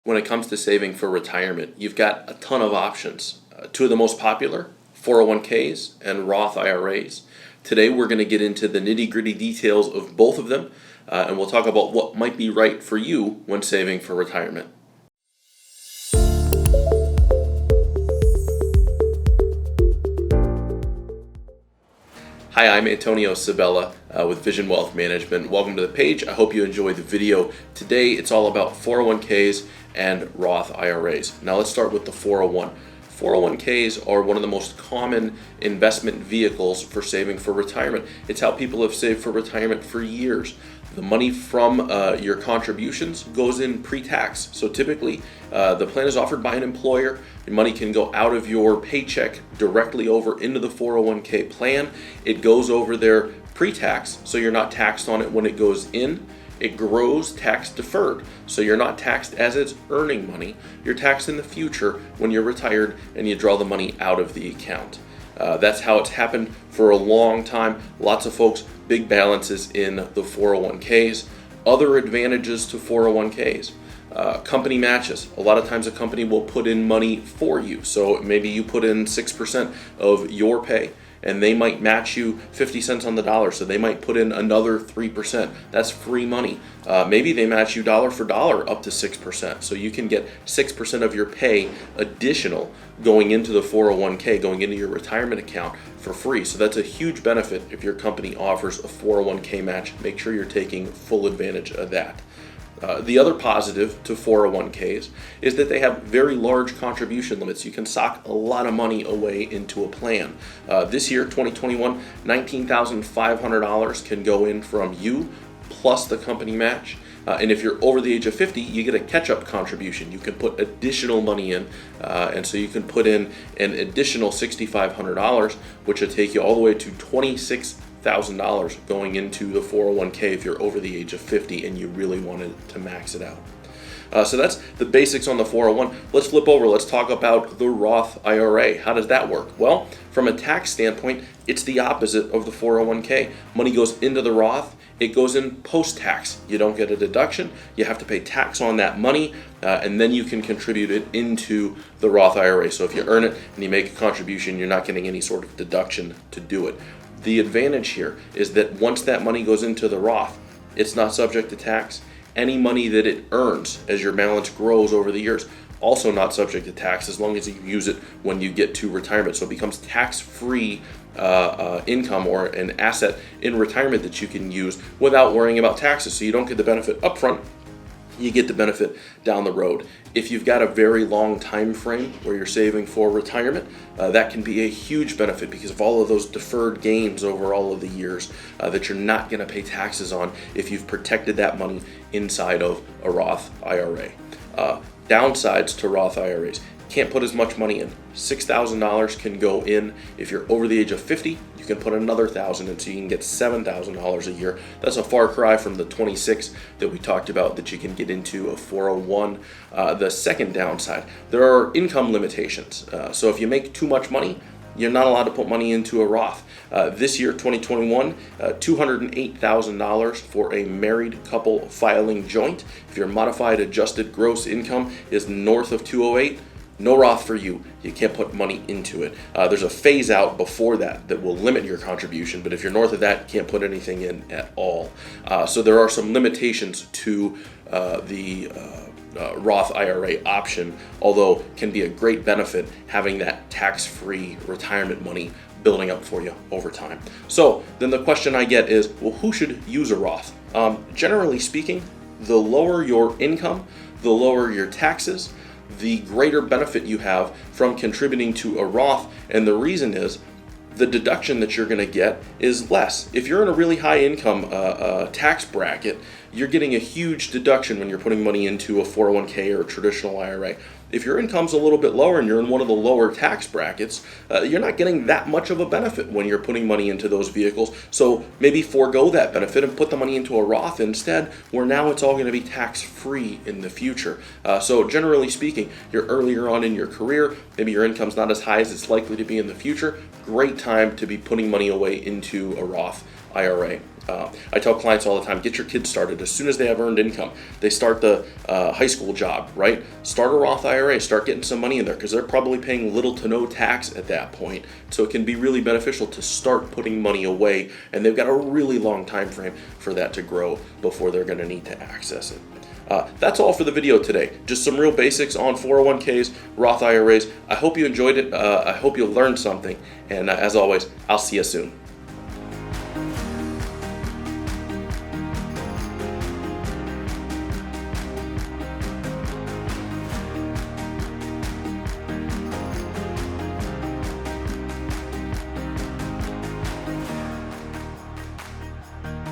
When it comes to saving for retirement, you've got a ton of options. Two of the most popular, 401ks and Roth IRAs. Today we're going to get into the nitty-gritty details of both of them, and we'll talk about what might be right for you when saving for retirement. Hi, I'm Antonio Sabella with Vision Wealth Management. Welcome to the page. I hope you enjoyed the video. Today it's all about 401ks and Roth IRAs. Now let's start with the 401. 401ks are one of the most common investment vehicles for saving for retirement. It's how people have saved for retirement for years. The money from your contributions goes in pre-tax. So typically, the plan is offered by an employer. Your money can go out of your paycheck directly over into the 401k plan. It goes over there pre-tax, so you're not taxed on it when it goes in. It grows tax deferred, so you're not taxed as it's earning money. You're taxed in the future when you're retired and you draw the money out of the account. That's how it's happened for a long time. Lots of folks, big balances in the 401ks. Other advantages to 401ks. Company matches. A lot of times a company will put in money for you. So maybe you put in 6% of your pay, and they might match you 50 cents on the dollar, so they might put in another 3%. That's free money. Maybe they match you dollar for dollar up to 6%, so you can get 6% of your pay additional going into the 401k, going into your retirement account for free. So that's a huge benefit if your company offers a 401k match. Make sure you're taking full advantage of that. The other positive to 401ks is that they have very large contribution limits. You can sock a lot of money away into a plan. This year, 2021, $19,500 can go in from you plus the company match. And if you're over the age of 50, you get a catch-up contribution. You can put additional money in, and so you can put in an additional $6,500, which will take you all the way to $26,000 going into the 401k if you're over the age of 50 and you really wanted to max it out. So that's the basics on the 401. Let's flip over. Let's talk about the Roth IRA. How does that work? Well, from a tax standpoint, it's the opposite of the 401k. Money goes into the Roth. It goes in post-tax. You don't get a deduction. You have to pay tax on that money, and then you can contribute it into the Roth IRA. So if you earn it and you make a contribution, you're not getting any sort of deduction to do it. The advantage here is that once that money goes into the Roth, it's not subject to tax. Any money that it earns as your balance grows over the years, also not subject to tax as long as you use it when you get to retirement. So it becomes tax-free income or an asset in retirement that you can use without worrying about taxes. So you don't get the benefit up front, you get the benefit down the road. If you've got a very long time frame where you're saving for retirement, that can be a huge benefit because of all of those deferred gains over all of the years that you're not going to pay taxes on if you've protected that money inside of a Roth IRA. Downsides to Roth IRAs. Can't put as much money in. $6,000 can go in. If you're over the age of 50, you can put another $1,000 in, so you can get $7,000 a year. That's a far cry from the 26 that we talked about that you can get into a 401. The second downside, there are income limitations. So if you make too much money, you're not allowed to put money into a Roth. This year, 2021, $208,000 for a married couple filing joint. If your modified adjusted gross income is north of 208, no Roth for you. You can't put money into it. There's a phase out before that will limit your contribution, but if you're north of that, you can't put anything in at all. So there are some limitations to the Roth IRA option, although can be a great benefit having that tax-free retirement money building up for you over time. So then the question I get is, well, who should use a Roth? Generally speaking, the lower your income, the lower your taxes, the greater benefit you have from contributing to a Roth. And the reason is the deduction that you're going to get is less. If you're in a really high income tax bracket, you're getting a huge deduction when you're putting money into a 401k or a traditional IRA. If your income's a little bit lower and you're in one of the lower tax brackets, you're not getting that much of a benefit when you're putting money into those vehicles. So maybe forego that benefit and put the money into a Roth instead, where now it's all going to be tax-free in the future. So generally speaking, you're earlier on in your career, maybe your income's not as high as it's likely to be in the future, great time to be putting money away into a Roth IRA. I tell clients all the time, get your kids started as soon as they have earned income. They start the high school job, right? Start a Roth IRA, start getting some money in there because they're probably paying little to no tax at that point. So it can be really beneficial to start putting money away, and they've got a really long time frame for that to grow before they're going to need to access it. That's all for the video today. Just some real basics on 401ks, Roth IRAs. I hope you enjoyed it. I hope you learned something. And as always, I'll see you soon.